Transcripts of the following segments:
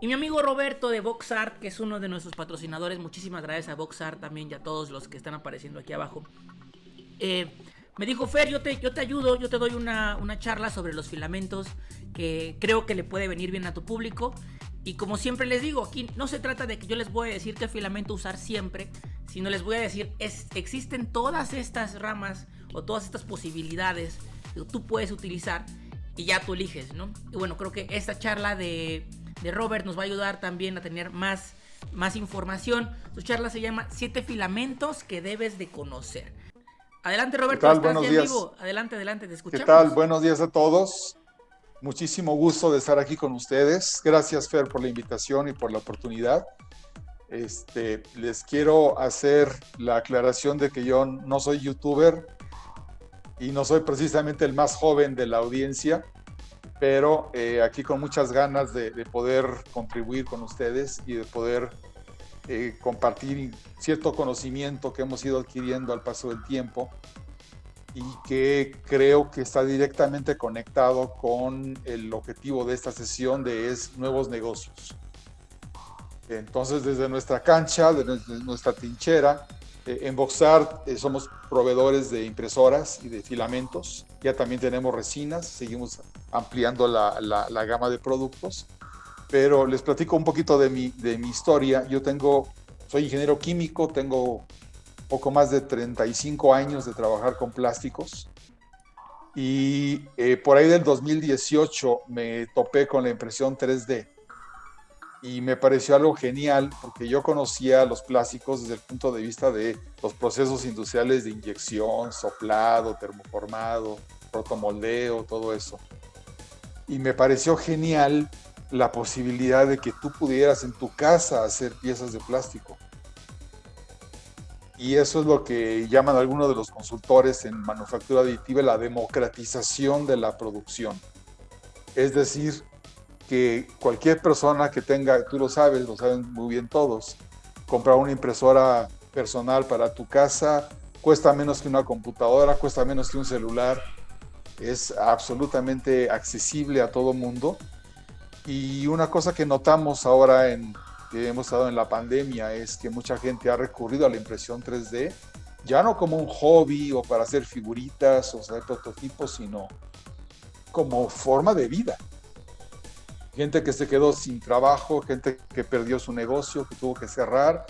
Y mi amigo Roberto de VoxArt, que es uno de nuestros patrocinadores, muchísimas gracias a VoxArt también y a todos los que están apareciendo aquí abajo. eh, Me dijo, Fer, yo te ayudo, yo te doy una charla sobre los filamentos que creo que le puede venir bien a tu público. Y como siempre les digo, aquí no se trata de que yo les voy a decir qué filamento usar siempre, sino les voy a decir, existen todas estas ramas o todas estas posibilidades que tú puedes utilizar y ya tú eliges, ¿no? Y bueno, creo que esta charla de Robert nos va a ayudar también a tener más información. Su charla se llama 7 filamentos que debes de conocer. Adelante, ¿Qué Roberto, tal? estás Buenos ya en días. vivo. Adelante, adelante, te ¿Qué tal? escuchamos. Buenos días a todos. Muchísimo gusto de estar aquí con ustedes. Gracias, Fer, por la invitación y por la oportunidad. Les quiero hacer la aclaración de que yo no soy youtuber y no soy precisamente el más joven de la audiencia, pero aquí con muchas ganas de poder contribuir con ustedes y de poder compartir cierto conocimiento que hemos ido adquiriendo al paso del tiempo y que creo que está directamente conectado con el objetivo de esta sesión de es nuevos negocios. Entonces, desde nuestra cancha, desde nuestra trinchera, en VoxArt somos proveedores de impresoras y de filamentos. Ya también tenemos resinas, seguimos ampliando la gama de productos. Pero les platico un poquito de mi historia. Soy ingeniero químico, tengo poco más de 35 años de trabajar con plásticos y por ahí del 2018 me topé con la impresión 3D y me pareció algo genial porque yo conocía los plásticos desde el punto de vista de los procesos industriales de inyección, soplado, termoformado, rotomoldeo, todo eso. Y me pareció genial la posibilidad de que tú pudieras en tu casa hacer piezas de plástico. Y eso es lo que llaman algunos de los consultores en manufactura aditiva la democratización de la producción. Es decir, que cualquier persona que tenga, tú lo sabes, lo saben muy bien todos, comprar una impresora personal para tu casa cuesta menos que una computadora, cuesta menos que un celular, es absolutamente accesible a todo mundo. Y una cosa que notamos ahora que hemos estado en la pandemia es que mucha gente ha recurrido a la impresión 3D, ya no como un hobby o para hacer figuritas o hacer prototipos, sino como forma de vida. Gente que se quedó sin trabajo, gente que perdió su negocio, que tuvo que cerrar,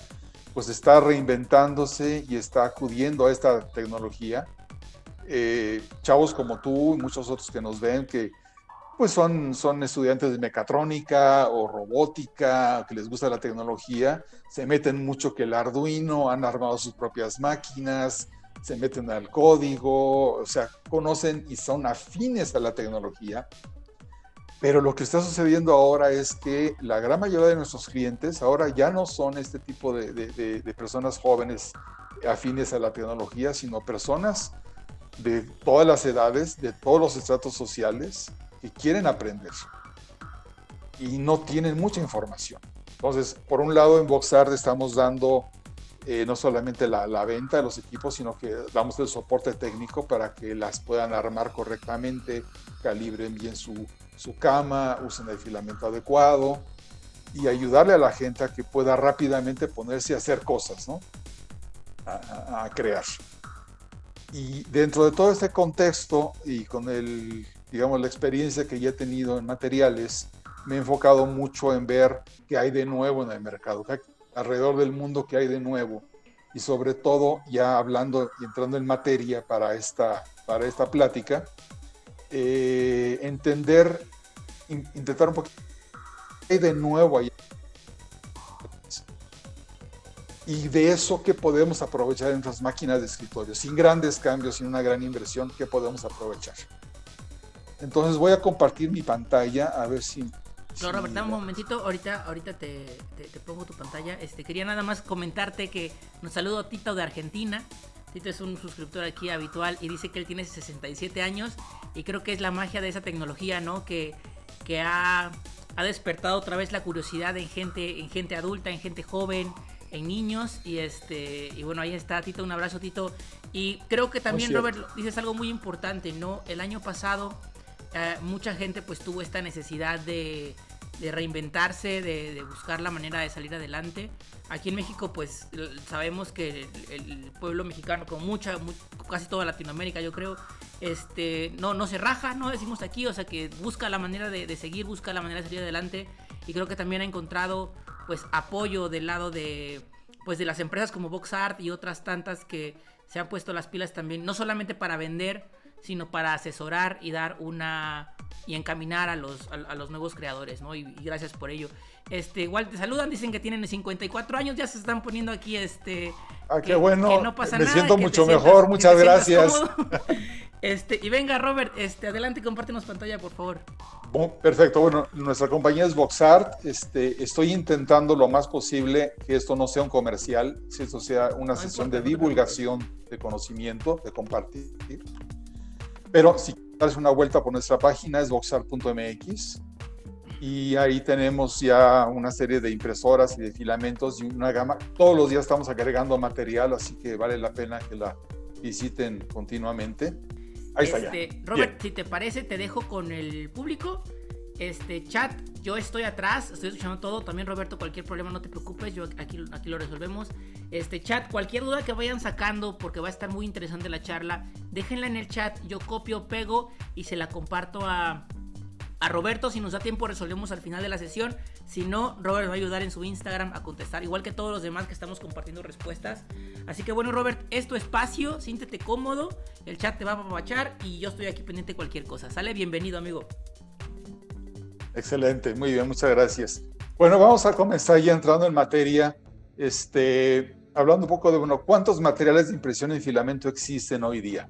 pues está reinventándose y está acudiendo a esta tecnología. Chavos como tú y muchos otros que nos ven, que pues son estudiantes de mecatrónica o robótica, que les gusta la tecnología, se meten mucho que el Arduino, han armado sus propias máquinas, se meten al código, o sea, conocen y son afines a la tecnología. Pero lo que está sucediendo ahora es que la gran mayoría de nuestros clientes ahora ya no son este tipo de personas jóvenes afines a la tecnología, sino personas de todas las edades, de todos los estratos sociales, que quieren aprender y no tienen mucha información. Entonces, por un lado, en VoxArt estamos dando no solamente la venta de los equipos, sino que damos el soporte técnico para que las puedan armar correctamente, calibren bien su cama, usen el filamento adecuado y ayudarle a la gente a que pueda rápidamente ponerse a hacer cosas, ¿no? A crear. Y dentro de todo este contexto y con digamos, la experiencia que ya he tenido en materiales, me he enfocado mucho en ver qué hay de nuevo en el mercado, alrededor del mundo qué hay de nuevo. Y sobre todo, ya hablando y entrando en materia para esta plática, intentar un poquito qué hay de nuevo ahí. Y de eso, ¿qué podemos aprovechar en nuestras máquinas de escritorio? Sin grandes cambios, sin una gran inversión, ¿qué podemos aprovechar? Entonces voy a compartir mi pantalla, a ver si... No, Robert, dame un momentito, ahorita te pongo tu pantalla. Quería nada más comentarte que nos saludo a Tito de Argentina. Tito es un suscriptor aquí habitual y dice que él tiene 67 años y creo que es la magia de esa tecnología, ¿no? Que ha despertado otra vez la curiosidad en gente adulta, en gente joven, en niños y bueno, ahí está Tito, un abrazo Tito. Y creo que también, Robert, dices algo muy importante, ¿no? El año pasado mucha gente pues tuvo esta necesidad de reinventarse, de buscar la manera de salir adelante. Aquí en México pues sabemos que el pueblo mexicano, como casi toda Latinoamérica yo creo, no se raja, no decimos aquí, o sea que busca la manera de seguir, busca la manera de salir adelante, y creo que también ha encontrado pues apoyo del lado de las empresas como VoxArt y otras tantas que se han puesto las pilas también, no solamente para vender, sino para asesorar y dar y encaminar a los nuevos creadores, ¿no? Y gracias por ello. Igual te saludan, dicen que tienen 54 años, ya se están poniendo aquí, qué bueno, que no pasa me nada, siento mucho mejor, muchas gracias. Y venga, Robert, adelante, compártenos pantalla, por favor. Perfecto, bueno, nuestra compañía es VoxArt. Estoy intentando lo más posible que esto no sea un comercial, si esto sea una sesión de divulgación de conocimiento, de compartir. Pero si quieres darse una vuelta por nuestra página, es voxart.mx, y ahí tenemos ya una serie de impresoras y de filamentos y una gama. Todos los días estamos agregando material, así que vale la pena que la visiten continuamente. Ahí está ya. Robert, bien. Si te parece, te dejo con el público. Chat, yo estoy atrás, estoy escuchando todo. También, Roberto, cualquier problema no te preocupes, yo aquí lo resolvemos. Chat, cualquier duda que vayan sacando, porque va a estar muy interesante la charla, déjenla en el chat, yo copio, pego y se la comparto a Roberto. Si nos da tiempo resolvemos al final de la sesión. Si no, Robert va a ayudar en su Instagram a contestar, igual que todos los demás que estamos compartiendo respuestas. Así que bueno, Robert, es tu espacio, siéntete cómodo, el chat te va a apapachar y yo estoy aquí pendiente de cualquier cosa. ¿Sale? Bienvenido, amigo. Excelente, muy bien, muchas gracias. Bueno, vamos a comenzar ya entrando en materia, hablando un poco de, ¿cuántos materiales de impresión en filamento existen hoy día?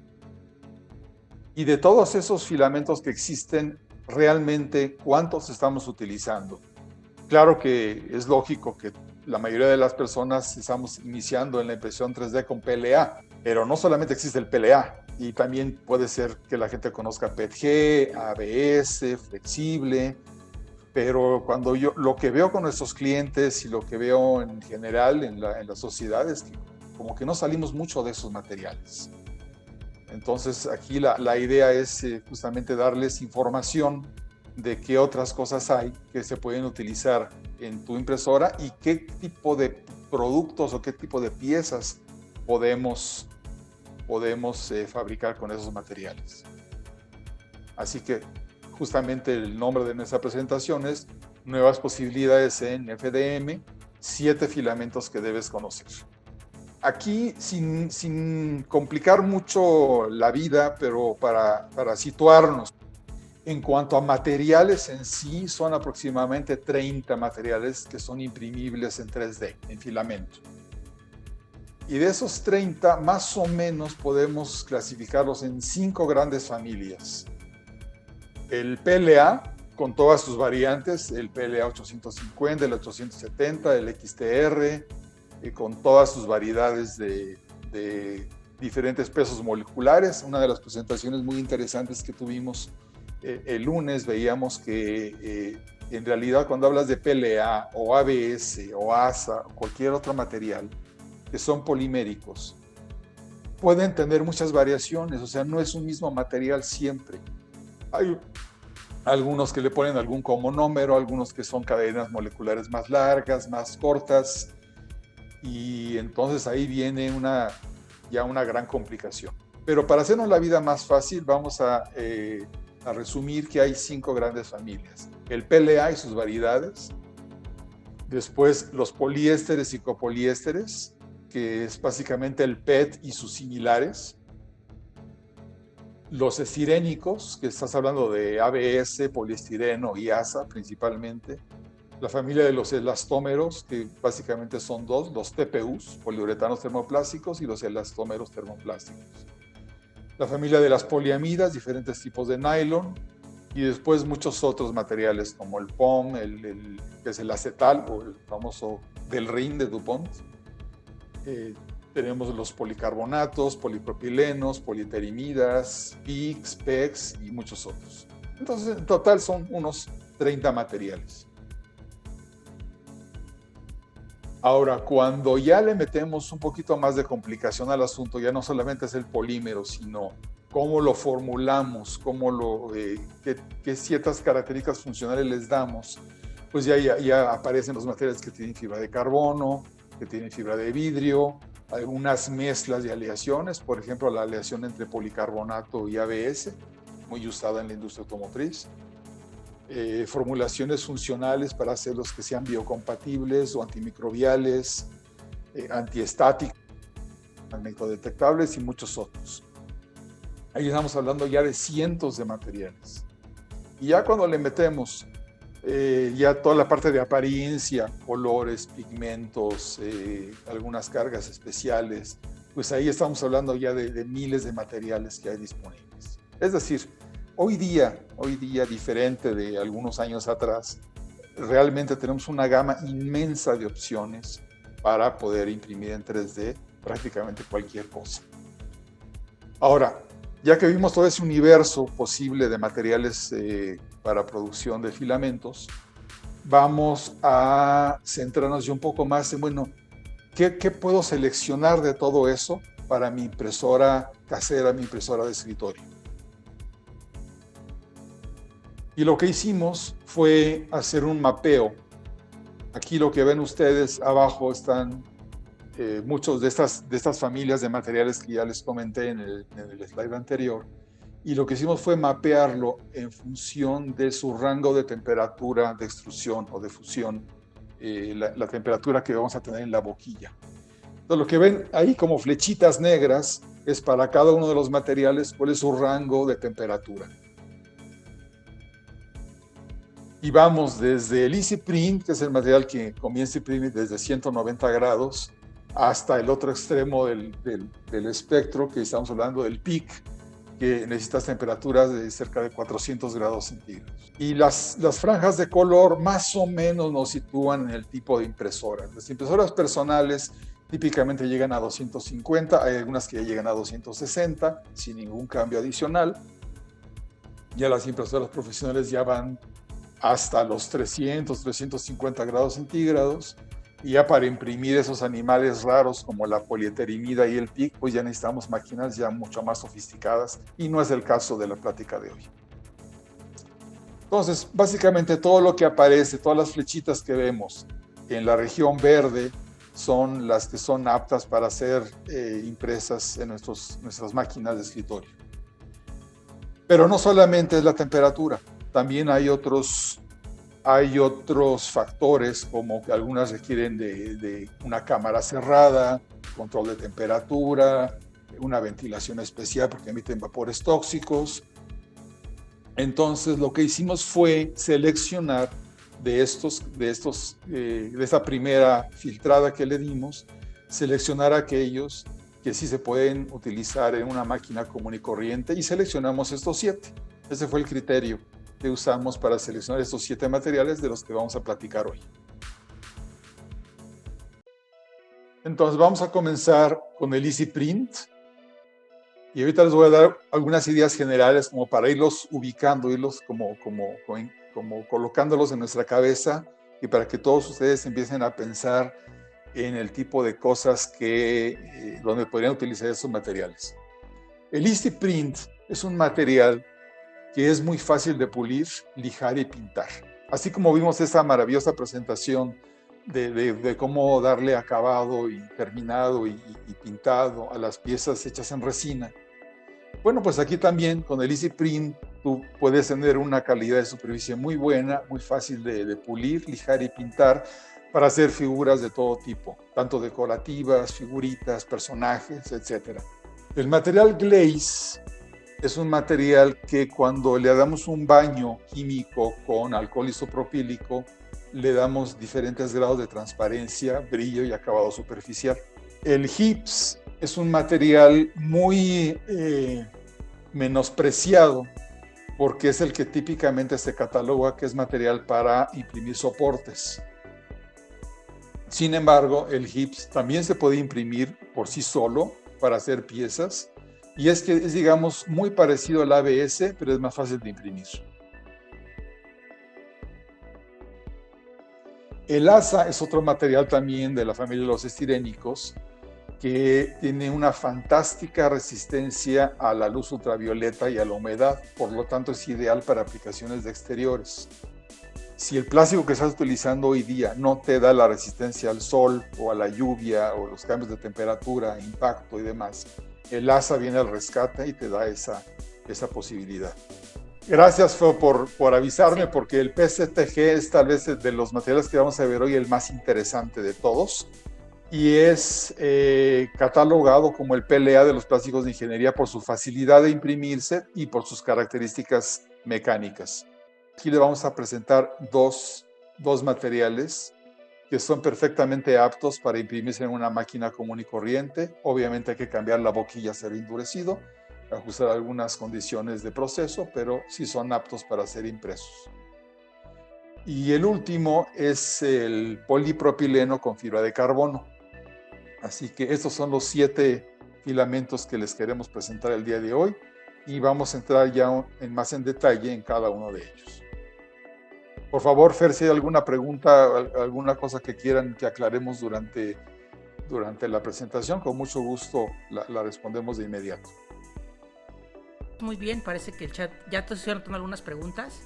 Y de todos esos filamentos que existen, realmente, ¿cuántos estamos utilizando? Claro que es lógico que la mayoría de las personas estamos iniciando en la impresión 3D con PLA, pero no solamente existe el PLA, y también puede ser que la gente conozca PETG, ABS, flexible, pero cuando yo lo que veo con nuestros clientes y lo que veo en general en la sociedad es que como que no salimos mucho de esos materiales. Entonces aquí la idea es justamente darles información de qué otras cosas hay que se pueden utilizar en tu impresora y qué tipo de productos o qué tipo de piezas podemos fabricar con esos materiales. Así que justamente el nombre de nuestra presentación es Nuevas posibilidades en FDM, 7 filamentos que debes conocer. Aquí, sin complicar mucho la vida, pero para situarnos, en cuanto a materiales en sí, son aproximadamente 30 materiales que son imprimibles en 3D, en filamento. Y de esos 30, más o menos podemos clasificarlos en 5 grandes familias. El PLA, con todas sus variantes, el PLA 850, el 870, el XTR, con todas sus variedades de diferentes pesos moleculares. Una de las presentaciones muy interesantes que tuvimos el lunes, veíamos que en realidad cuando hablas de PLA o ABS o ASA o cualquier otro material que son poliméricos, pueden tener muchas variaciones, o sea, no es un mismo material siempre. Hay algunos que le ponen algún comonómero, algunos que son cadenas moleculares más largas, más cortas, y entonces ahí viene ya una gran complicación. Pero para hacernos la vida más fácil, vamos a resumir que hay 5 grandes familias. El PLA y sus variedades, después los poliésteres y copoliésteres, que es básicamente el PET y sus similares, los estirénicos, que estás hablando de ABS, poliestireno y ASA principalmente, la familia de los elastómeros, que básicamente son 2, los TPUs, poliuretanos termoplásticos, y los elastómeros termoplásticos. La familia de las poliamidas, diferentes tipos de nylon, y después muchos otros materiales como el POM, que es el acetal, o el famoso del RIN de DuPont. Tenemos los policarbonatos, polipropilenos, polieterimidas, PICs, PECs y muchos otros. Entonces, en total son unos 30 materiales. Ahora, cuando ya le metemos un poquito más de complicación al asunto, ya no solamente es el polímero, sino cómo lo formulamos, qué ciertas características funcionales les damos, pues ya aparecen los materiales que tienen fibra de carbono, que tienen fibra de vidrio, algunas mezclas de aleaciones, por ejemplo, la aleación entre policarbonato y ABS, muy usada en la industria automotriz. Formulaciones funcionales para hacerlos que sean biocompatibles o antimicrobiales, antiestáticos, magnetodetectables y muchos otros. Ahí estamos hablando ya de cientos de materiales. Y ya cuando le metemos ya toda la parte de apariencia, colores, pigmentos, algunas cargas especiales, pues ahí estamos hablando ya de miles de materiales que hay disponibles. Es decir, hoy día, diferente de algunos años atrás, realmente tenemos una gama inmensa de opciones para poder imprimir en 3D prácticamente cualquier cosa. Ahora, ya que vimos todo ese universo posible de materiales para producción de filamentos, vamos a centrarnos ya un poco más en, bueno, ¿qué puedo seleccionar de todo eso para mi impresora casera, mi impresora de escritorio? Y lo que hicimos fue hacer un mapeo. Aquí lo que ven ustedes, abajo están muchos de estas familias de materiales que ya les comenté en el slide anterior, y lo que hicimos fue mapearlo en función de su rango de temperatura de extrusión o de fusión, la temperatura que vamos a tener en la boquilla. Entonces, lo que ven ahí como flechitas negras es para cada uno de los materiales cuál es su rango de temperatura. Y vamos desde el Easy Print, que es el material que comienza a imprimir desde 190 grados, hasta el otro extremo del espectro, que estamos hablando del PIC, que necesita temperaturas de cerca de 400 grados centígrados. Y las franjas de color más o menos nos sitúan en el tipo de impresora. Las impresoras personales típicamente llegan a 250, hay algunas que ya llegan a 260 sin ningún cambio adicional. Ya las impresoras profesionales ya van hasta los 300, 350 grados centígrados. Y ya para imprimir esos animales raros como la polieterimida y el PIC, pues ya necesitamos máquinas ya mucho más sofisticadas, y no es el caso de la plática de hoy. Entonces, básicamente todo lo que aparece, todas las flechitas que vemos en la región verde son las que son aptas para ser impresas en nuestras máquinas de escritorio. Pero no solamente es la temperatura, también hay otros factores, como que algunas requieren de una cámara cerrada, control de temperatura, una ventilación especial porque emiten vapores tóxicos. Entonces lo que hicimos fue seleccionar de esta primera filtrada que le dimos, seleccionar aquellos que sí se pueden utilizar en una máquina común y corriente, y seleccionamos estos 7. Ese fue el criterio que usamos para seleccionar estos 7 materiales de los que vamos a platicar hoy. Entonces vamos a comenzar con el Easy Print, y ahorita les voy a dar algunas ideas generales como para irlos ubicando, irlos como colocándolos en nuestra cabeza, y para que todos ustedes empiecen a pensar en el tipo de cosas donde podrían utilizar estos materiales. El Easy Print es un material que es muy fácil de pulir, lijar y pintar. Así como vimos esta maravillosa presentación de cómo darle acabado y terminado y pintado a las piezas hechas en resina. Bueno, pues aquí también con el Easy Print tú puedes tener una calidad de superficie muy buena, muy fácil de pulir, lijar y pintar para hacer figuras de todo tipo, tanto decorativas, figuritas, personajes, etc. El material glaze es un material que cuando le damos un baño químico con alcohol isopropílico, le damos diferentes grados de transparencia, brillo y acabado superficial. El GIPS es un material muy menospreciado porque es el que típicamente se cataloga que es material para imprimir soportes. Sin embargo, el GIPS también se puede imprimir por sí solo para hacer piezas, y es que es, digamos, muy parecido al ABS, pero es más fácil de imprimir. El ASA es otro material también de la familia de los estirénicos que tiene una fantástica resistencia a la luz ultravioleta y a la humedad, por lo tanto es ideal para aplicaciones de exteriores. Si el plástico que estás utilizando hoy día no te da la resistencia al sol o a la lluvia o los cambios de temperatura, impacto y demás, el ASA viene al rescate y te da esa posibilidad. Gracias, Feo, por avisarme, porque el PCTG es tal vez de los materiales que vamos a ver hoy el más interesante de todos y es catalogado como el PLA de los plásticos de ingeniería por su facilidad de imprimirse y por sus características mecánicas. Aquí le vamos a presentar dos materiales que son perfectamente aptos para imprimirse en una máquina común y corriente. Obviamente hay que cambiar la boquilla a ser endurecido, ajustar algunas condiciones de proceso, pero sí son aptos para ser impresos. Y el último es el polipropileno con fibra de carbono. Así que estos son los 7 filamentos que les queremos presentar el día de hoy y vamos a entrar ya más en detalle en cada uno de ellos. Por favor, Fer, si hay alguna pregunta, alguna cosa que quieran que aclaremos durante la presentación, con mucho gusto la respondemos de inmediato. Muy bien, parece que el chat ya te hicieron algunas preguntas,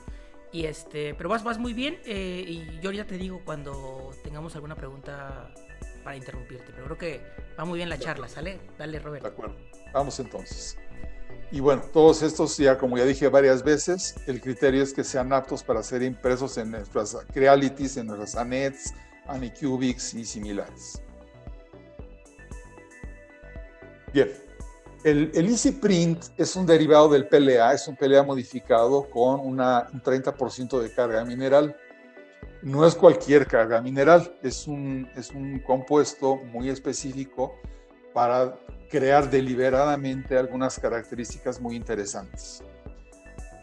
pero vas muy bien, y yo ya te digo cuando tengamos alguna pregunta para interrumpirte, pero creo que va muy bien la charla, ¿sale? Dale, Roberto. De acuerdo, vamos entonces. Y bueno, todos estos, como ya dije varias veces, el criterio es que sean aptos para ser impresos en nuestras Crealities, en nuestras Annets, Anycubics y similares. Bien, el Easy Print es un derivado del PLA, es un PLA modificado con un 30% de carga mineral. No es cualquier carga mineral, es un compuesto muy específico para crear deliberadamente algunas características muy interesantes.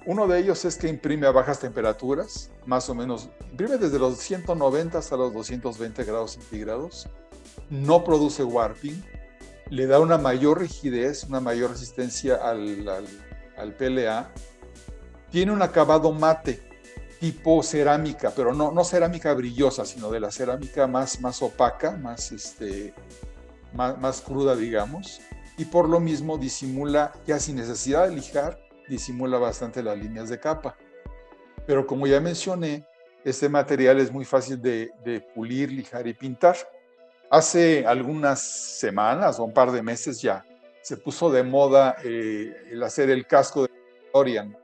Uno de ellos es que imprime a bajas temperaturas, más o menos, imprime desde los 190 hasta los 220 grados centígrados, no produce warping, le da una mayor rigidez, una mayor resistencia al PLA, tiene un acabado mate, tipo cerámica, pero no cerámica brillosa, sino de la cerámica más opaca, más cruda, digamos, y por lo mismo disimula, ya sin necesidad de lijar, disimula bastante las líneas de capa. Pero como ya mencioné, este material es muy fácil de pulir, lijar y pintar. Hace algunas semanas o un par de meses ya se puso de moda el hacer el casco de DeLorean.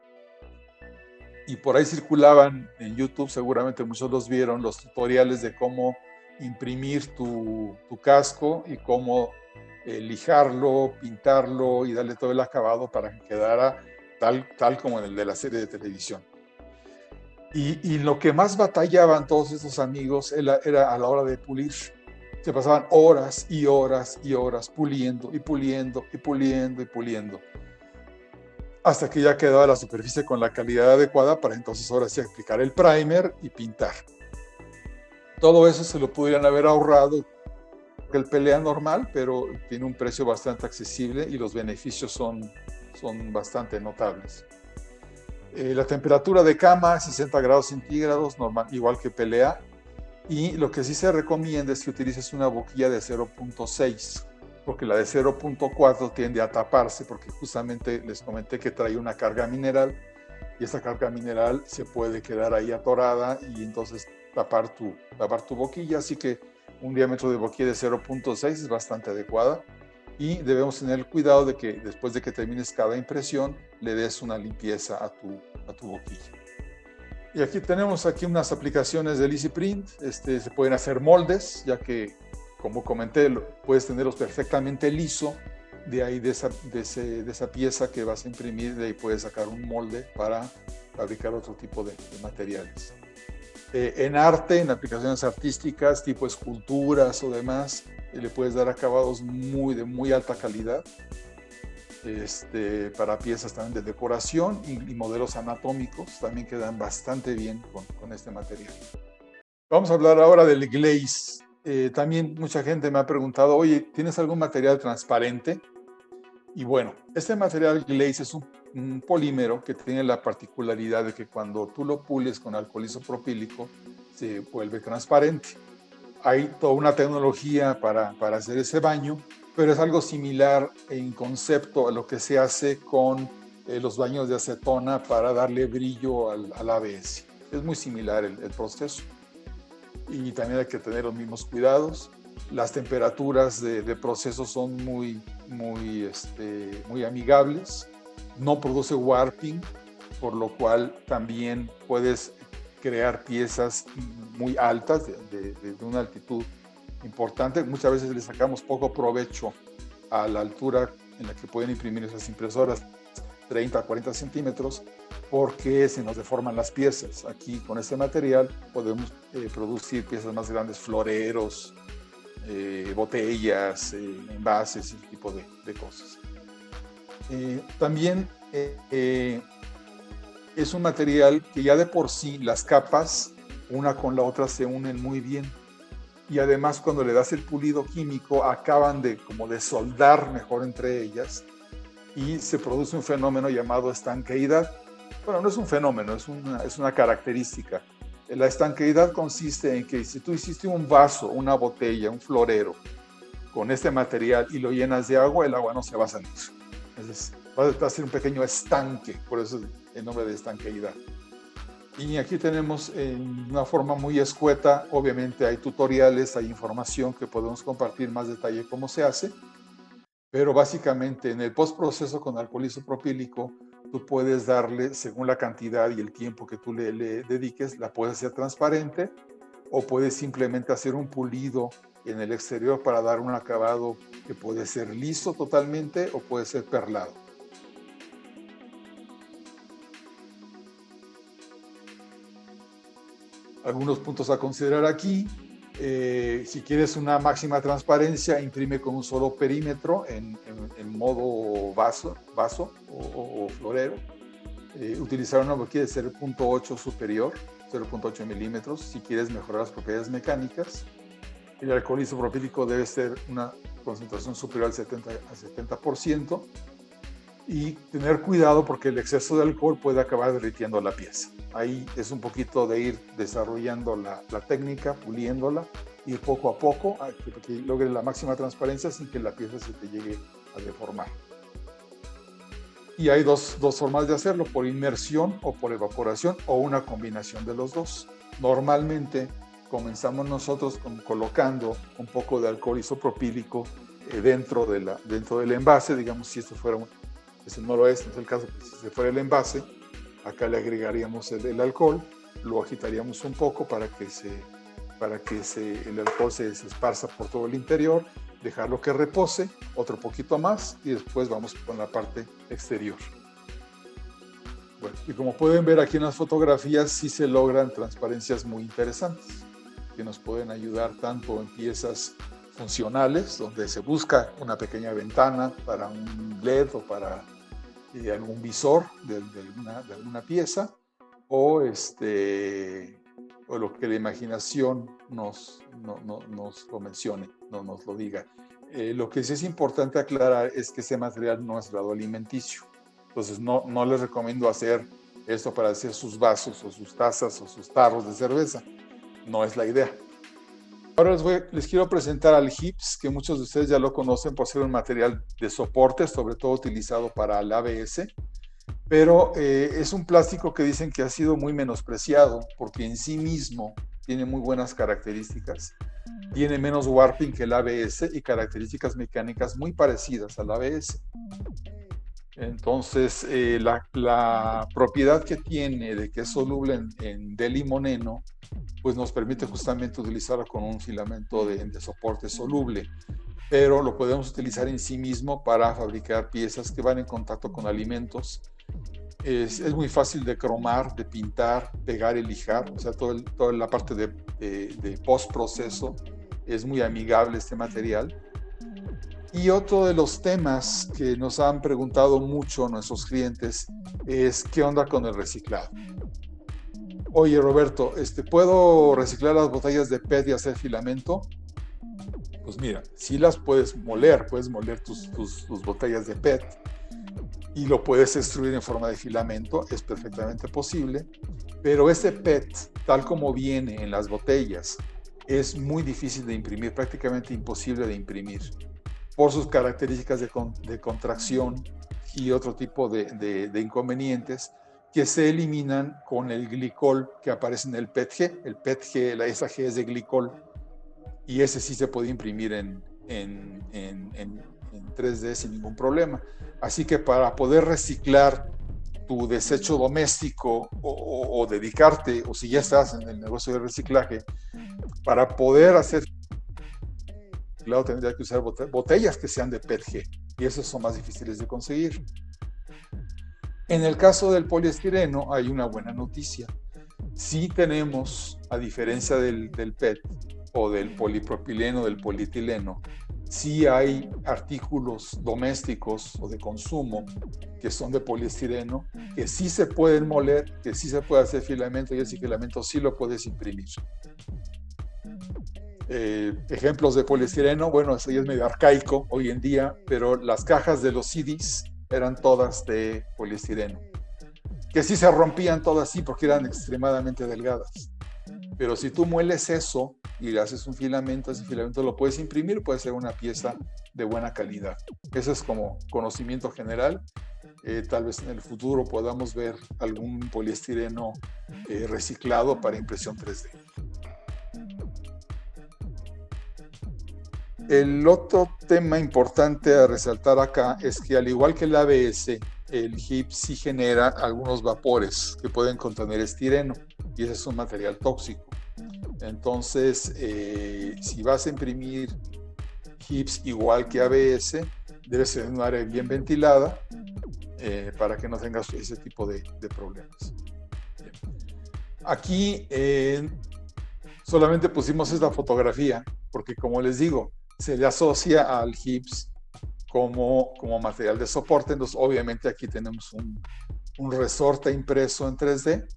Y por ahí circulaban en YouTube, seguramente muchos los vieron, los tutoriales de cómo imprimir tu casco y cómo lijarlo, pintarlo y darle todo el acabado para que quedara tal como en el de la serie de televisión. Y lo que más batallaban todos estos amigos era a la hora de pulir. Se pasaban horas y horas y horas puliendo y puliendo y puliendo y puliendo, hasta que ya quedaba la superficie con la calidad adecuada para entonces ahora sí aplicar el primer y pintar. Todo eso se lo pudieran haber ahorrado el PLA normal, pero tiene un precio bastante accesible y los beneficios son bastante notables. La temperatura de cama, 60 grados centígrados, normal, igual que PLA. Y lo que sí se recomienda es que utilices una boquilla de 0.6, porque la de 0.4 tiende a taparse, porque justamente les comenté que trae una carga mineral, y esa carga mineral se puede quedar ahí atorada y entonces tapar tu boquilla. Así que un diámetro de boquilla de 0.6 es bastante adecuada, y debemos tener el cuidado de que después de que termines cada impresión le des una limpieza a tu boquilla. Y aquí tenemos unas aplicaciones del Easy Print. Se pueden hacer moldes, ya que, como comenté, puedes tenerlos perfectamente liso. De ahí, de esa pieza que vas a imprimir, de ahí puedes sacar un molde para fabricar otro tipo de materiales. En arte, en aplicaciones artísticas, tipo esculturas o demás, le puedes dar acabados de muy alta calidad. Para piezas también de decoración y modelos anatómicos también quedan bastante bien con este material. Vamos a hablar ahora del glaze. También mucha gente me ha preguntado, oye, ¿tienes algún material transparente? Y bueno, este material glaze es un polímero que tiene la particularidad de que cuando tú lo pules con alcohol isopropílico se vuelve transparente. Hay toda una tecnología para hacer ese baño, pero es algo similar en concepto a lo que se hace con los baños de acetona para darle brillo al ABS. Es muy similar el proceso. Y también hay que tener los mismos cuidados. Las temperaturas de proceso son muy amigables. No produce warping, por lo cual también puedes crear piezas muy altas de una altitud importante. Muchas veces le sacamos poco provecho a la altura en la que pueden imprimir esas impresoras, 30 a 40 centímetros, porque se nos deforman las piezas. Aquí con este material podemos producir piezas más grandes, floreros, botellas, envases, ese tipo de cosas. También es un material que ya de por sí las capas una con la otra se unen muy bien, y además cuando le das el pulido químico acaban de soldar mejor entre ellas y se produce un fenómeno llamado estanqueidad. Bueno, no es un fenómeno, es una característica. La estanqueidad consiste en que si tú hiciste un vaso, una botella, un florero con este material y lo llenas de agua, el agua no se va a salir. Entonces va a ser un pequeño estanque, por eso el nombre de estanqueidad. Y aquí tenemos en una forma muy escueta, obviamente hay tutoriales, hay información que podemos compartir más detalle cómo se hace, pero básicamente en el postproceso con alcohol isopropílico tú puedes darle, según la cantidad y el tiempo que tú le dediques, la puedes hacer transparente o puedes simplemente hacer un pulido en el exterior para dar un acabado que puede ser liso totalmente o puede ser perlado. Algunos puntos a considerar aquí. Si quieres una máxima transparencia, imprime con un solo perímetro en modo vaso o florero. Utilizar una boquilla de 0.8 superior, 0.8 milímetros, si quieres mejorar las propiedades mecánicas. El alcohol isopropílico debe ser una concentración superior al 70%. Y tener cuidado porque el exceso de alcohol puede acabar derritiendo la pieza. Ahí es un poquito de ir desarrollando la técnica, puliéndola, ir poco a poco a que logres la máxima transparencia sin que la pieza se te llegue a deformar. Y hay dos formas de hacerlo, por inmersión o por evaporación o una combinación de los dos. Normalmente comenzamos nosotros colocando un poco de alcohol isopropílico dentro del envase, digamos, si esto fuera ese no lo es, no es el caso, pues si fuera el envase, acá le agregaríamos el alcohol, lo agitaríamos un poco para que el alcohol se esparza por todo el interior, dejarlo que repose otro poquito más y después vamos con la parte exterior. Bueno, y como pueden ver aquí en las fotografías, sí se logran transparencias muy interesantes que nos pueden ayudar tanto en piezas funcionales, donde se busca una pequeña ventana para un LED o para algún visor de alguna pieza, o lo que la imaginación nos lo mencione, nos lo diga. Lo que sí es importante aclarar es que ese material no es grado alimenticio. Entonces no les recomiendo hacer esto para hacer sus vasos o sus tazas o sus tarros de cerveza. No es la idea. Ahora les quiero presentar al HIPS, que muchos de ustedes ya lo conocen por ser un material de soporte, sobre todo utilizado para el ABS, pero es un plástico que dicen que ha sido muy menospreciado porque en sí mismo tiene muy buenas características, tiene menos warping que el ABS y características mecánicas muy parecidas al ABS. Entonces, la propiedad que tiene de que es soluble en delimoneno, pues nos permite justamente utilizarlo con un filamento de soporte soluble, pero lo podemos utilizar en sí mismo para fabricar piezas que van en contacto con alimentos. Es muy fácil de cromar, de pintar, pegar y lijar, o sea, toda la parte de postproceso es muy amigable este material. Y otro de los temas que nos han preguntado mucho nuestros clientes es ¿qué onda con el reciclado? Oye, Roberto, ¿puedo reciclar las botellas de PET y hacer filamento? Pues mira, sí las puedes moler tus botellas de PET y lo puedes extruir en forma de filamento, es perfectamente posible, pero ese PET, tal como viene en las botellas, es muy difícil de imprimir, prácticamente imposible de imprimir, por sus características de contracción y otro tipo de inconvenientes que se eliminan con el glicol que aparece en el PETG. El PETG, esa G es de glicol, y ese sí se puede imprimir en 3D sin ningún problema. Así que para poder reciclar tu desecho doméstico o dedicarte, o si ya estás en el negocio de reciclaje, para poder hacer reciclado tendría que usar botellas que sean de PETG, y esos son más difíciles de conseguir. En el caso del poliestireno hay una buena noticia. Sí tenemos, a diferencia del PET o del polipropileno, del polietileno, sí hay artículos domésticos o de consumo que son de poliestireno, que sí se pueden moler, que sí se puede hacer filamento, y ese filamento sí lo puedes imprimir. Ejemplos de poliestireno, bueno, eso ya es medio arcaico hoy en día, pero las cajas de los CDs eran todas de poliestireno, que sí se rompían todas así porque eran extremadamente delgadas. Pero si tú mueles eso y le haces un filamento, ese filamento lo puedes imprimir, puede ser una pieza de buena calidad. Eso es como conocimiento general. Tal vez en el futuro podamos ver algún poliestireno reciclado para impresión 3D. El otro tema importante a resaltar acá es que, al igual que el ABS, el HIPS sí genera algunos vapores que pueden contener estireno, y ese es un material tóxico. Entonces, si vas a imprimir HIPS igual que ABS, debe ser en un área bien ventilada para que no tengas ese tipo de problemas. Bien. Aquí solamente pusimos esta fotografía porque, como les digo, se le asocia al HIPS como material de soporte. Entonces, obviamente aquí tenemos un resorte impreso en 3D,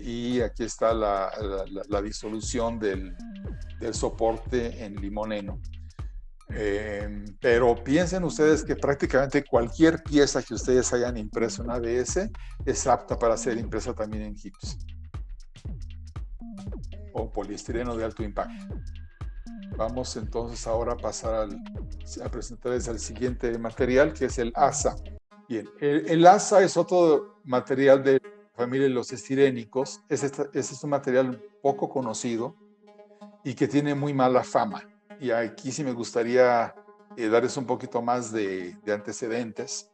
y aquí está la disolución del soporte en limoneno. Pero piensen ustedes que prácticamente cualquier pieza que ustedes hayan impreso en ABS es apta para ser impresa también en HIPS o poliestireno de alto impacto. Vamos entonces ahora a pasar a presentarles el siguiente material, que es el ASA. Bien, el ASA es otro material de la familia de los estirénicos. Este es un material poco conocido y que tiene muy mala fama. Y aquí sí me gustaría darles un poquito más de antecedentes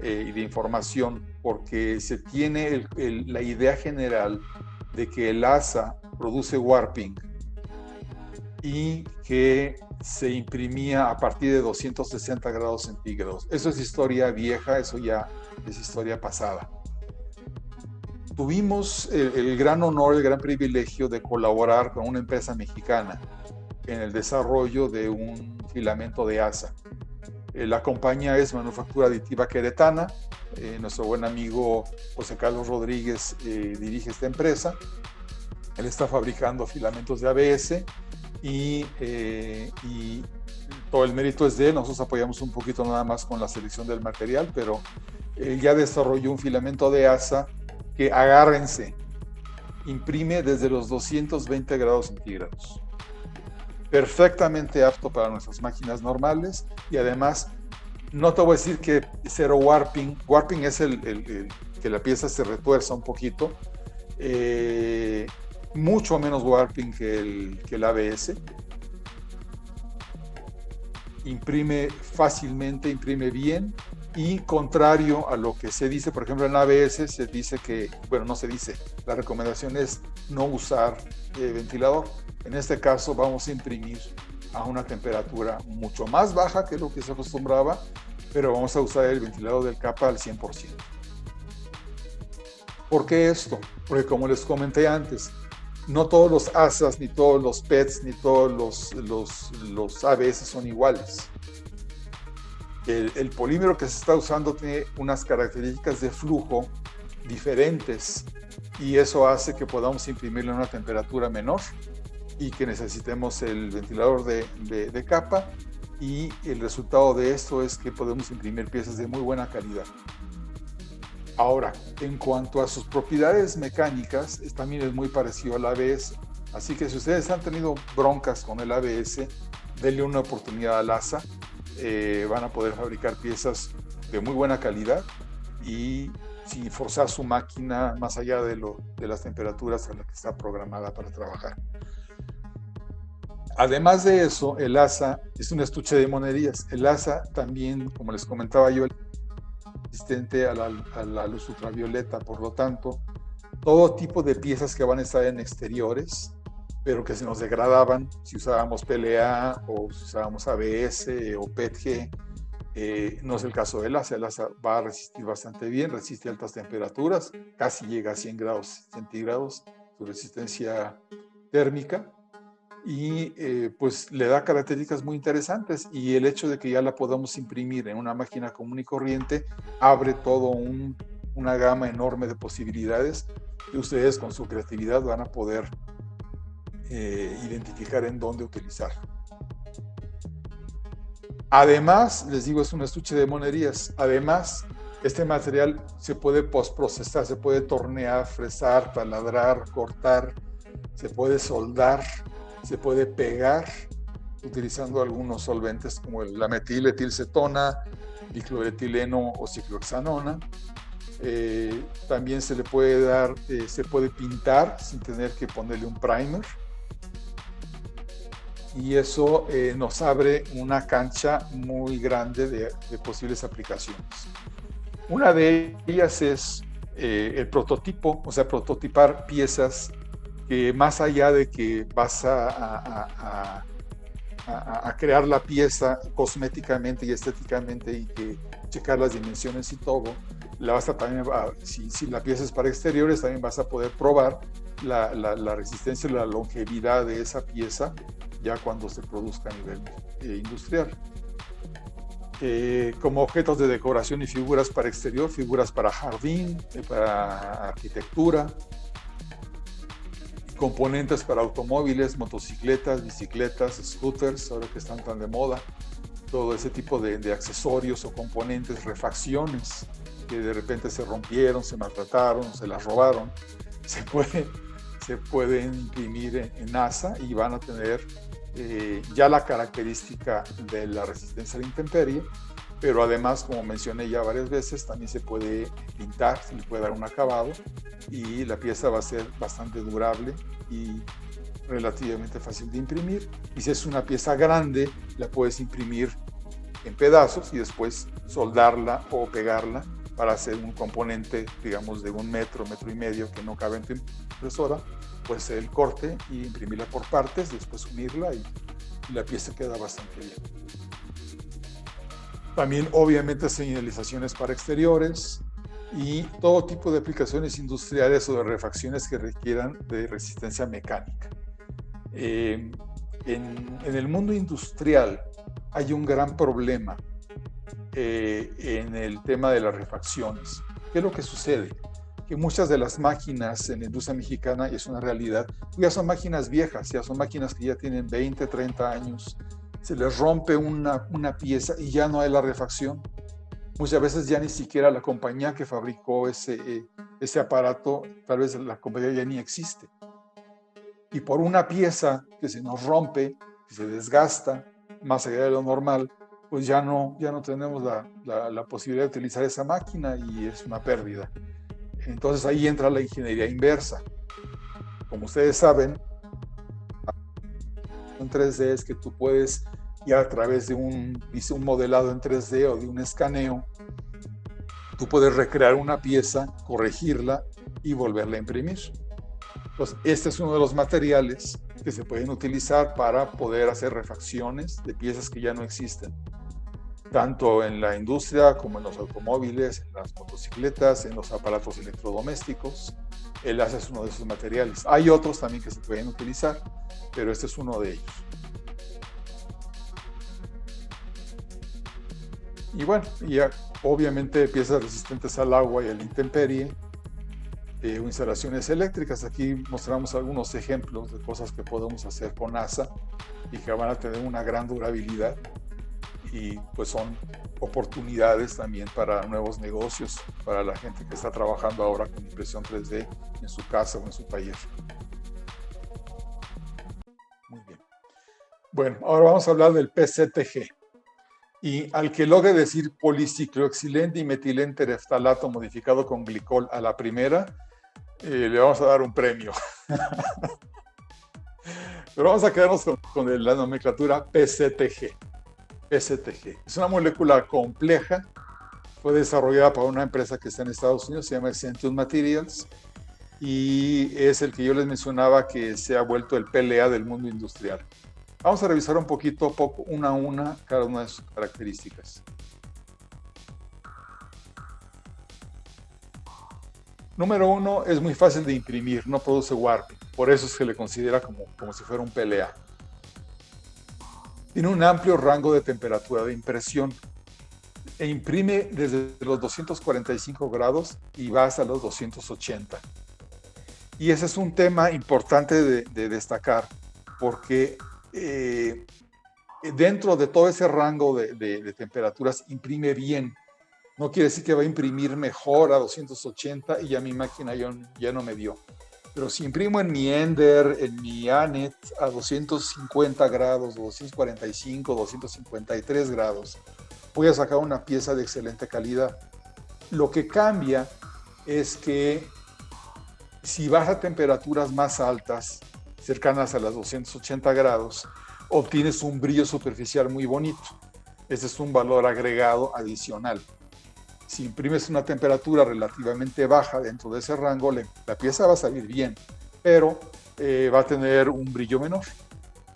y de información, porque se tiene la idea general de que el ASA produce warping y que se imprimía a partir de 260 grados centígrados. Eso es historia vieja, eso ya es historia pasada. Tuvimos el gran honor, el gran privilegio de colaborar con una empresa mexicana en el desarrollo de un filamento de ASA. La compañía es Manufactura Aditiva Queretana. Nuestro buen amigo José Carlos Rodríguez dirige esta empresa. Él está fabricando filamentos de ABS y todo el mérito es de él. Nosotros apoyamos un poquito nada más con la selección del material, pero él ya desarrolló un filamento de ASA que, agárrense, imprime desde los 220 grados centígrados. Perfectamente apto para nuestras máquinas normales, y además no te voy a decir que cero warping. Warping es que la pieza se retuerza un poquito. Mucho menos warping que el ABS. Imprime fácilmente, imprime bien, y contrario a lo que se dice, por ejemplo, en ABS se dice que, bueno, no se dice, la recomendación es no usar ventilador. En este caso vamos a imprimir a una temperatura mucho más baja que lo que se acostumbraba, pero vamos a usar el ventilador del capa al 100%. ¿Por qué esto? Porque, como les comenté antes, no todos los ASAs, ni todos los PETs, ni todos los ABS son iguales. El polímero que se está usando tiene unas características de flujo diferentes, y eso hace que podamos imprimirlo a una temperatura menor y que necesitemos el ventilador de capa, y el resultado de esto es que podemos imprimir piezas de muy buena calidad. Ahora, en cuanto a sus propiedades mecánicas, también es muy parecido al ABS. Así que si ustedes han tenido broncas con el ABS, denle una oportunidad al ASA. Van a poder fabricar piezas de muy buena calidad y sin forzar su máquina más allá de las temperaturas a las que está programada para trabajar. Además de eso, el ASA es un estuche de monerías. El ASA también, como les comentaba yo, es resistente a la luz ultravioleta. Por lo tanto, todo tipo de piezas que van a estar en exteriores, pero que se nos degradaban si usábamos PLA o si usábamos ABS o PETG, no es el caso del ASA. El ASA va a resistir bastante bien, resiste altas temperaturas, casi llega a 100 grados centígrados su resistencia térmica. Y pues le da características muy interesantes, y el hecho de que ya la podamos imprimir en una máquina común y corriente abre todo una gama enorme de posibilidades que ustedes con su creatividad van a poder identificar en dónde utilizar. Además, les digo, es un estuche de monerías. Además, este material se puede postprocesar, se puede tornear, fresar, taladrar, cortar, se puede soldar, se puede pegar utilizando algunos solventes como la metiletilcetona, dicloetileno o ciclohexanona. También se le puede dar, se puede pintar sin tener que ponerle un primer. Y eso nos abre una cancha muy grande de posibles aplicaciones. Una de ellas es el prototipo, o sea, prototipar piezas que más allá de que vas a crear la pieza cosméticamente y estéticamente y que checar las dimensiones y todo, si la pieza es para exteriores, también vas a poder probar la resistencia y la longevidad de esa pieza ya cuando se produzca a nivel industrial. Como objetos de decoración y figuras para exterior, figuras para jardín, para arquitectura, componentes para automóviles, motocicletas, bicicletas, scooters, ahora que están tan de moda, todo ese tipo de accesorios o componentes, refacciones que de repente se rompieron, se maltrataron, se las robaron, se pueden imprimir en ASA y van a tener ya la característica de la resistencia a la intemperie, pero además, como mencioné ya varias veces, también se puede pintar, se le puede dar un acabado y la pieza va a ser bastante durable y relativamente fácil de imprimir. Y si es una pieza grande, la puedes imprimir en pedazos y después soldarla o pegarla para hacer un componente, digamos, de 1 metro, metro y medio que no cabe en tu impresora. Puedes hacer el corte y imprimirla por partes, después unirla y la pieza queda bastante bien. También, obviamente, señalizaciones para exteriores y todo tipo de aplicaciones industriales o de refacciones que requieran de resistencia mecánica. En el mundo industrial hay un gran problema en el tema de las refacciones. ¿Qué es lo que sucede? Que muchas de las máquinas en la industria mexicana, y es una realidad, ya son máquinas viejas, ya son máquinas que ya tienen 20, 30 años, se les rompe una pieza y ya no hay la refacción. Muchas veces ya ni siquiera la compañía que fabricó ese aparato, tal vez la compañía ya ni existe. Y por una pieza que se nos rompe, que se desgasta más allá de lo normal, pues ya no tenemos la posibilidad de utilizar esa máquina y es una pérdida. Entonces ahí entra la ingeniería inversa. Como ustedes saben, en 3D es que tú puedes, ya a través de un modelado en 3D o de un escaneo, tú puedes recrear una pieza, corregirla y volverla a imprimir. Entonces, este es uno de los materiales que se pueden utilizar para poder hacer refacciones de piezas que ya no existen, tanto en la industria como en los automóviles, en las motocicletas, en los aparatos electrodomésticos. El ASA es uno de esos materiales. Hay otros también que se pueden utilizar, pero este es uno de ellos. Y bueno, ya obviamente piezas resistentes al agua y a la intemperie, o instalaciones eléctricas. Aquí mostramos algunos ejemplos de cosas que podemos hacer con ASA y que van a tener una gran durabilidad, y pues son oportunidades también para nuevos negocios, para la gente que está trabajando ahora con impresión 3D en su casa o en su taller. Muy bien. Bueno, ahora vamos a hablar del PCTG. Y al que logre decir policiclohexilendimetilentereftalato modificado con glicol a la primera, le vamos a dar un premio. Pero vamos a quedarnos con la nomenclatura PCTG. PCTG. Es una molécula compleja. Fue desarrollada por una empresa que está en Estados Unidos, se llama Essentium Materials, y es el que yo les mencionaba que se ha vuelto el PLA del mundo industrial. Vamos a revisar un poquito, una a una, cada una de sus características. Número 1, es muy fácil de imprimir, no produce warping, por eso se le considera como si fuera un PLA. Tiene un amplio rango de temperatura de impresión e imprime desde los 245 grados y va hasta los 280. Y ese es un tema importante de destacar, porque dentro de todo ese rango de temperaturas imprime bien. No quiere decir que va a imprimir mejor a 280 y ya mi máquina ya no me dio. Pero si imprimo en mi Ender, en mi Anet a 250 grados, 245, 253 grados, voy a sacar una pieza de excelente calidad. Lo que cambia es que si vas a temperaturas más altas, cercanas a las 280 grados, obtienes un brillo superficial muy bonito. Ese es un valor agregado adicional. Si imprimes una temperatura relativamente baja dentro de ese rango, la pieza va a salir bien, pero va a tener un brillo menor.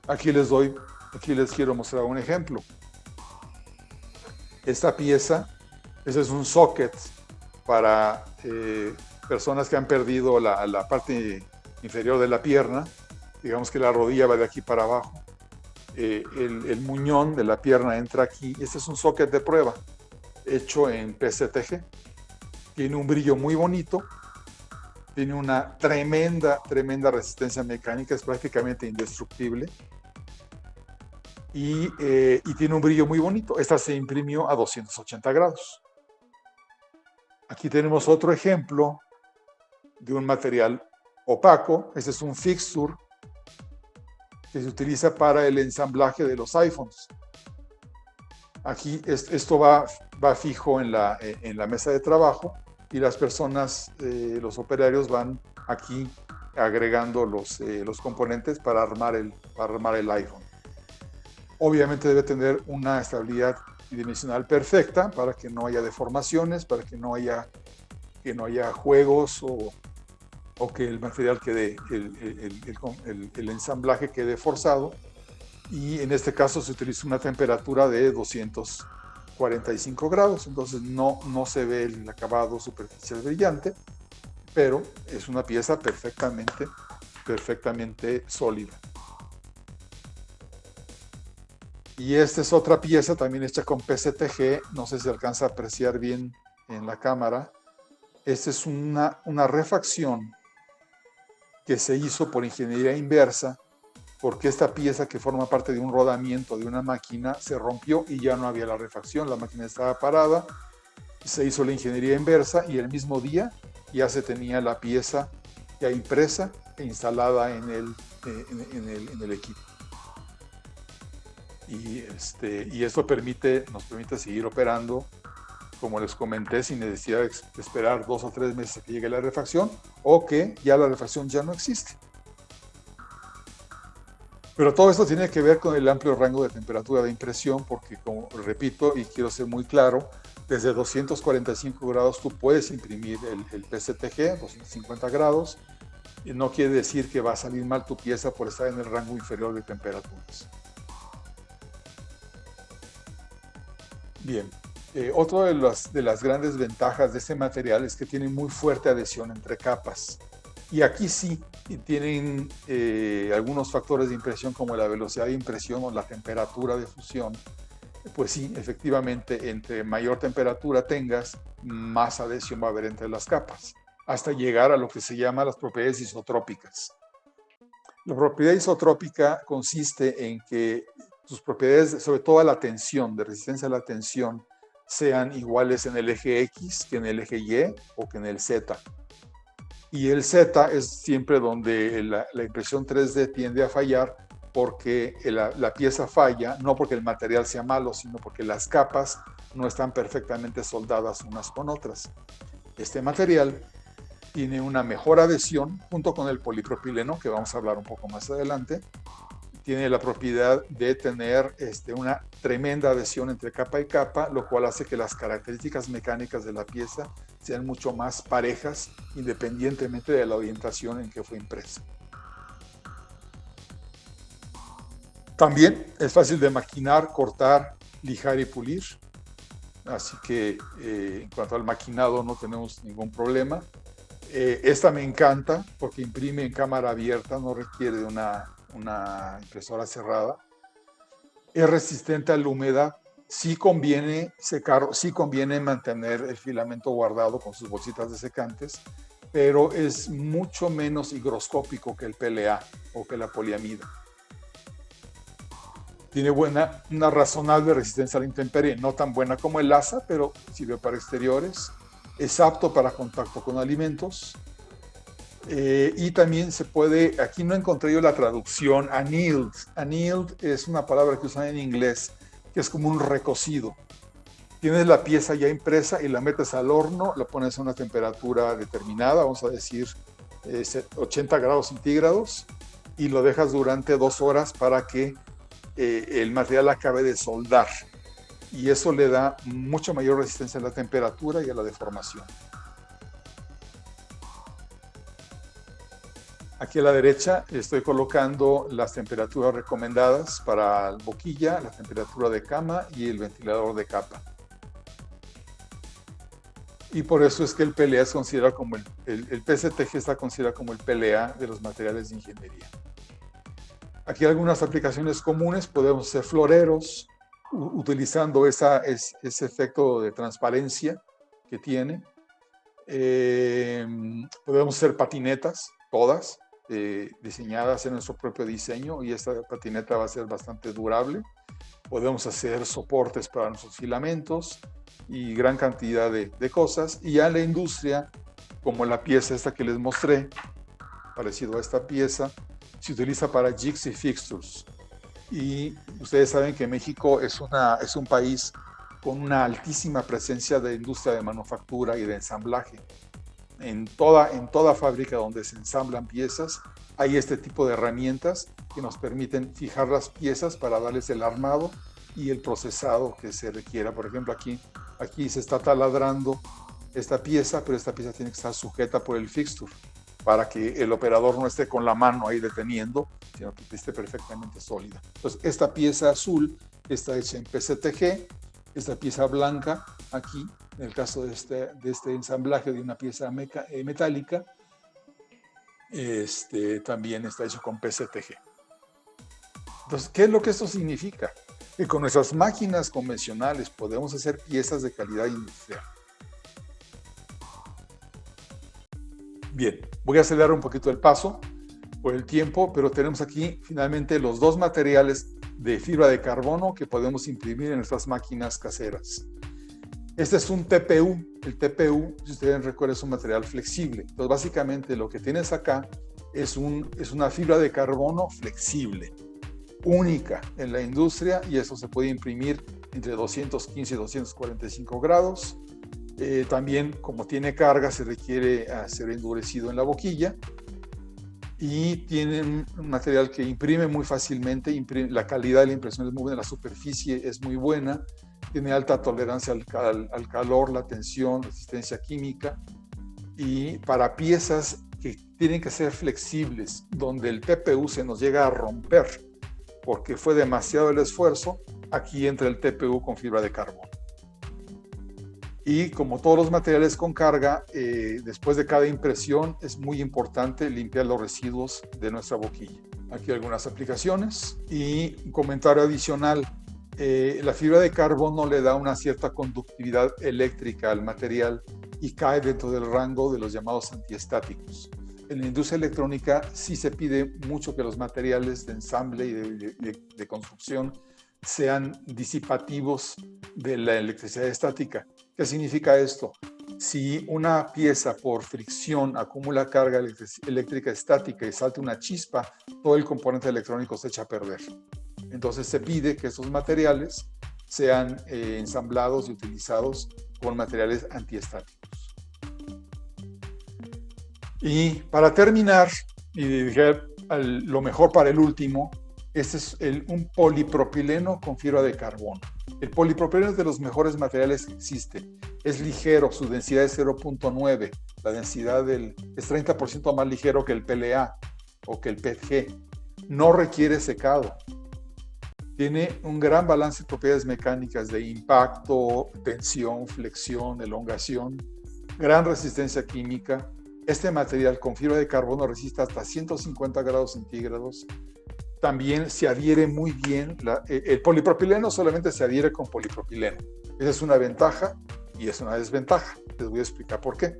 Aquí les quiero mostrar un ejemplo. Esta pieza, ese es un socket para personas que han perdido la parte inferior de la pierna. Digamos que la rodilla va de aquí para abajo. El muñón de la pierna entra aquí. Este es un socket de prueba hecho en PCTG. Tiene un brillo muy bonito. Tiene una tremenda resistencia mecánica. Es prácticamente indestructible. Y tiene un brillo muy bonito. Esta se imprimió a 280 grados. Aquí tenemos otro ejemplo de un material opaco. Este es un fixture que se utiliza para el ensamblaje de los iPhones. Aquí esto va fijo en la mesa de trabajo y las personas, los operarios van aquí agregando los componentes para armar el iPhone. Obviamente debe tener una estabilidad dimensional perfecta para que no haya deformaciones, para que no haya juegos o que el material quede, el ensamblaje quede forzado. Y en este caso se utiliza una temperatura de 245 grados, entonces no se ve el acabado superficial brillante, pero es una pieza perfectamente sólida. Y esta es otra pieza también hecha con PCTG, no sé si se alcanza a apreciar bien en la cámara. Esta es una refacción que se hizo por ingeniería inversa, porque esta pieza que forma parte de un rodamiento de una máquina se rompió y ya no había la refacción, la máquina estaba parada, se hizo la ingeniería inversa y el mismo día ya se tenía la pieza ya impresa e instalada en el equipo. Y esto nos permite seguir operando, como les comenté, sin necesidad de esperar 2 o 3 meses a que llegue la refacción o que ya la refacción ya no existe. Pero todo esto tiene que ver con el amplio rango de temperatura de impresión, porque, como repito y quiero ser muy claro, desde 245 grados tú puedes imprimir el PCTG, 250 grados, y no quiere decir que va a salir mal tu pieza por estar en el rango inferior de temperaturas. Bien, otra de las grandes ventajas de este material es que tiene muy fuerte adhesión entre capas. Y aquí sí tienen algunos factores de impresión como la velocidad de impresión o la temperatura de fusión. Pues sí, efectivamente, entre mayor temperatura tengas, más adhesión va a haber entre las capas, hasta llegar a lo que se llama las propiedades isotrópicas. La propiedad isotrópica consiste en que sus propiedades, sobre todo a la tensión, de resistencia a la tensión, sean iguales en el eje X que en el eje Y o que en el Z. Y el Z es siempre donde la impresión 3D tiende a fallar, porque la pieza falla, no porque el material sea malo, sino porque las capas no están perfectamente soldadas unas con otras. Este material tiene una mejor adhesión junto con el polipropileno, que vamos a hablar un poco más adelante. Tiene la propiedad de tener una tremenda adhesión entre capa y capa, lo cual hace que las características mecánicas de la pieza sean mucho más parejas, independientemente de la orientación en que fue impresa. También es fácil de maquinar, cortar, lijar y pulir. Así que en cuanto al maquinado no tenemos ningún problema. Esta me encanta porque imprime en cámara abierta, no requiere de una impresora cerrada. Es resistente a la humedad. Sí conviene secar, sí conviene mantener el filamento guardado con sus bolsitas desecantes, pero es mucho menos higroscópico que el PLA o que la poliamida. Tiene una razonable resistencia a la intemperie, no tan buena como el ASA, pero sirve para exteriores. Es apto para contacto con alimentos. Y también se puede, aquí no encontré yo la traducción, annealed. Annealed es una palabra que usan en inglés, que es como un recocido. Tienes la pieza ya impresa y la metes al horno, la pones a una temperatura determinada, vamos a decir 80 grados centígrados, y lo dejas durante 2 horas para que el material acabe de soldar. Y eso le da mucha mayor resistencia a la temperatura y a la deformación. Aquí a la derecha estoy colocando las temperaturas recomendadas para la boquilla, la temperatura de cama y el ventilador de capa. Y por eso es que el PLA es considerado como el PCTG está considerado como el PLA de los materiales de ingeniería. Aquí hay algunas aplicaciones comunes, podemos hacer floreros utilizando ese efecto de transparencia que tiene. Podemos hacer patinetas, todas, diseñadas en nuestro propio diseño, y esta patineta va a ser bastante durable. Podemos hacer soportes para nuestros filamentos y gran cantidad de cosas. Y ya en la industria, como la pieza esta que les mostré, parecido a esta pieza, se utiliza para jigs y fixtures. Y ustedes saben que México es un país con una altísima presencia de industria de manufactura y de ensamblaje. En toda fábrica donde se ensamblan piezas hay este tipo de herramientas que nos permiten fijar las piezas para darles el armado y el procesado que se requiera. Por ejemplo, aquí se está taladrando esta pieza, pero esta pieza tiene que estar sujeta por el fixture para que el operador no esté con la mano ahí deteniendo, sino que esté perfectamente sólida. Entonces, esta pieza azul está hecha en PCTG, esta pieza blanca aquí, en el caso de este ensamblaje de una pieza metálica, también está hecho con PCTG. Entonces, ¿qué es lo que esto significa? Que con nuestras máquinas convencionales podemos hacer piezas de calidad industrial. Bien, voy a acelerar un poquito el paso por el tiempo, pero tenemos aquí finalmente los dos materiales de fibra de carbono que podemos imprimir en nuestras máquinas caseras. Este es un TPU. El TPU, si ustedes recuerdan, es un material flexible. Entonces, básicamente lo que tienes acá es una fibra de carbono flexible, única en la industria, y eso se puede imprimir entre 215 y 245 grados. También, como tiene carga, se requiere ser endurecido en la boquilla, y tiene un material que imprime muy fácilmente. La calidad de la impresión es muy buena, la superficie es muy buena, tiene alta tolerancia al calor, la tensión, resistencia química, y para piezas que tienen que ser flexibles, donde el TPU se nos llega a romper porque fue demasiado el esfuerzo, aquí entra el TPU con fibra de carbono. Y como todos los materiales con carga, después de cada impresión es muy importante limpiar los residuos de nuestra boquilla. Aquí algunas aplicaciones y un comentario adicional. La fibra de carbono le da una cierta conductividad eléctrica al material y cae dentro del rango de los llamados antiestáticos. En la industria electrónica sí se pide mucho que los materiales de ensamble y de construcción sean disipativos de la electricidad estática. ¿Qué significa esto? Si una pieza por fricción acumula carga eléctrica estática y salta una chispa, todo el componente electrónico se echa a perder. Entonces se pide que estos materiales sean ensamblados y utilizados con materiales antiestáticos. Y para terminar, y dejar lo mejor para el último, este es un polipropileno con fibra de carbono. El polipropileno es de los mejores materiales que existe. Es ligero, su densidad es 0.9. La densidad es 30% más ligero que el PLA o que el PETG. No requiere secado. Tiene un gran balance de propiedades mecánicas de impacto, tensión, flexión, elongación, gran resistencia química. Este material con fibra de carbono resiste hasta 150 grados centígrados. También se adhiere muy bien. El polipropileno solamente se adhiere con polipropileno. Esa es una ventaja y es una desventaja. Les voy a explicar por qué.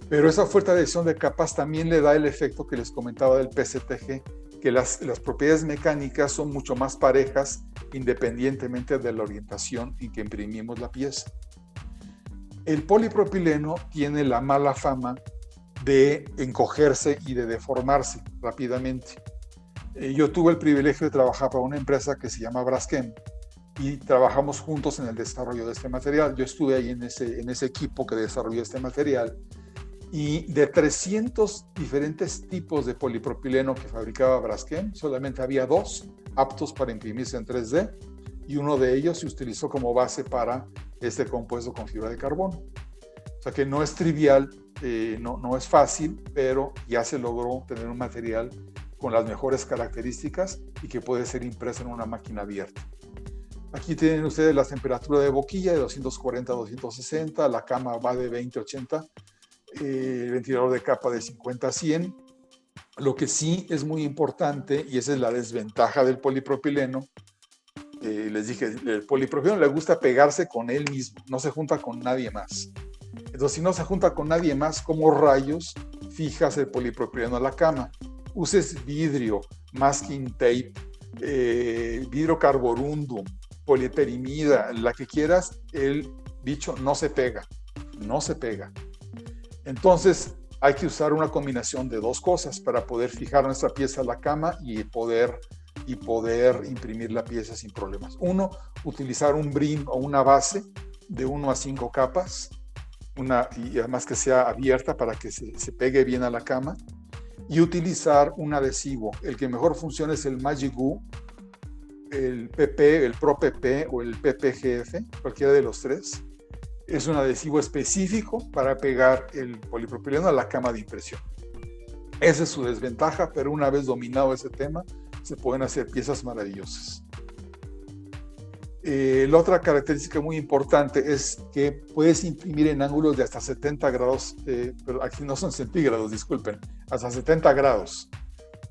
Pero esa fuerte adhesión de capas también le da el efecto que les comentaba del PCTG, que las propiedades mecánicas son mucho más parejas independientemente de la orientación en que imprimimos la pieza. El polipropileno tiene la mala fama de encogerse y de deformarse rápidamente. Yo tuve el privilegio de trabajar para una empresa que se llama Braskem y trabajamos juntos en el desarrollo de este material. Yo estuve ahí en ese equipo que desarrolló este material, y de 300 diferentes tipos de polipropileno que fabricaba Braskem, solamente había 2 aptos para imprimirse en 3D, y uno de ellos se utilizó como base para este compuesto con fibra de carbono. O sea que no es trivial, no es fácil, pero ya se logró tener un material con las mejores características y que puede ser impreso en una máquina abierta. Aquí tienen ustedes la temperatura de boquilla de 240 a 260, la cama va de 20 a 80, el ventilador de capa de 50 a 100. Lo que sí es muy importante, y esa es la desventaja del polipropileno, les dije, el polipropileno le gusta pegarse con él mismo, no se junta con nadie más. Entonces, si no se junta con nadie más, ¿cómo rayos fijas el polipropileno a la cama? Uses vidrio, masking tape, vidrio carborundum, polieterimida, la que quieras, el bicho no se pega. Entonces, hay que usar una combinación de 2 cosas para poder fijar nuestra pieza a la cama y poder imprimir la pieza sin problemas. Uno, utilizar un brim o una base de 1 a 5 capas, y además que sea abierta para que se pegue bien a la cama, y utilizar un adhesivo. El que mejor funciona es el Magic Glue, el PP, el Pro PP o el PPGF, cualquiera de los 3. Es un adhesivo específico para pegar el polipropileno a la cama de impresión. Esa es su desventaja, pero una vez dominado ese tema, se pueden hacer piezas maravillosas. La otra característica muy importante es que puedes imprimir en ángulos de hasta 70 grados, pero aquí no son centígrados, disculpen, hasta 70 grados.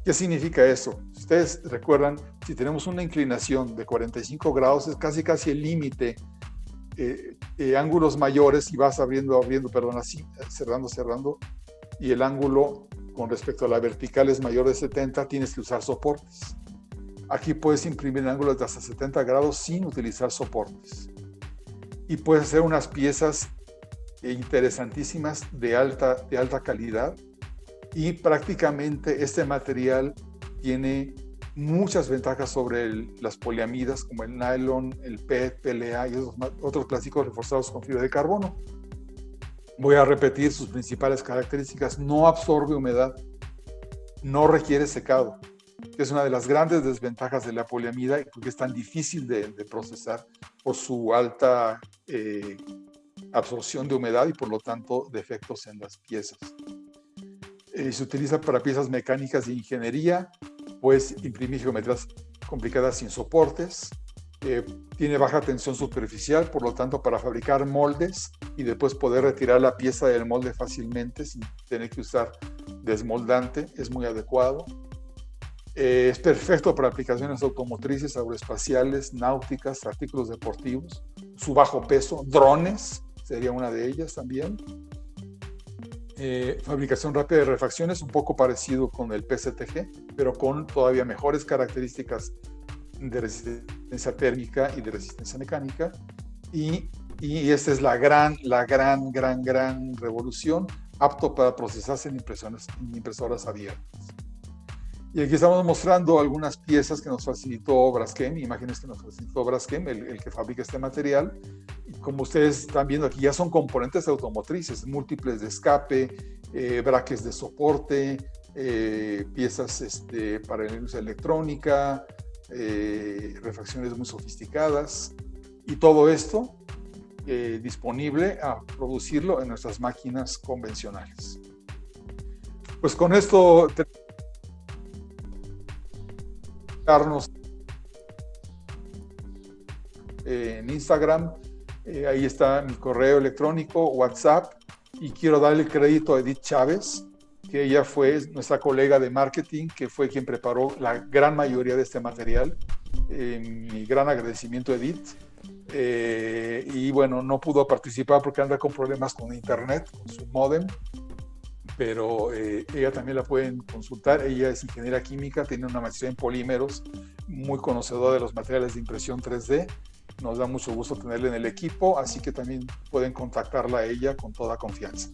¿Qué significa eso? Si ustedes recuerdan, si tenemos una inclinación de 45 grados, es casi el límite. Ángulos mayores, y vas abriendo, así, cerrando, y el ángulo con respecto a la vertical es mayor de 70, tienes que usar soportes. Aquí puedes imprimir en ángulos de hasta 70 grados sin utilizar soportes. Y puedes hacer unas piezas interesantísimas de alta calidad, y prácticamente este material tiene muchas ventajas sobre las poliamidas como el nylon, el PET, PLA y otros plásticos reforzados con fibra de carbono. Voy a repetir sus principales características: no absorbe humedad, no requiere secado, que es una de las grandes desventajas de la poliamida porque es tan difícil de procesar por su alta absorción de humedad y por lo tanto defectos en las piezas. Se utiliza para piezas mecánicas de ingeniería. Puedes imprimir geometrías complicadas sin soportes. Tiene baja tensión superficial, por lo tanto para fabricar moldes y después poder retirar la pieza del molde fácilmente sin tener que usar desmoldante, es muy adecuado. Es perfecto para aplicaciones automotrices, aeroespaciales, náuticas, artículos deportivos. Su bajo peso, drones, sería una de ellas también. Fabricación rápida de refacciones, un poco parecido con el PCTG, pero con todavía mejores características de resistencia térmica y de resistencia mecánica. Y Y esta es la gran revolución, apto para procesarse en impresoras abiertas. Y aquí estamos mostrando algunas piezas que nos facilitó Braskem, imágenes que nos facilitó Braskem, el que fabrica este material. Y como ustedes están viendo aquí, ya son componentes automotrices, múltiples de escape, braques de soporte, piezas para la industria electrónica, refacciones muy sofisticadas. Y todo esto disponible a producirlo en nuestras máquinas convencionales. Pues con esto en Instagram, ahí está mi correo electrónico, WhatsApp, y quiero darle el crédito a Edith Chávez, que ella fue nuestra colega de marketing, que fue quien preparó la gran mayoría de este material. Mi gran agradecimiento a Edith. Y bueno, no pudo participar porque anda con problemas con internet, con su módem, pero ella también la pueden consultar. Ella es ingeniera química, tiene una maestría en polímeros, muy conocedora de los materiales de impresión 3D. Nos da mucho gusto tenerla en el equipo, así que también pueden contactarla a ella con toda confianza.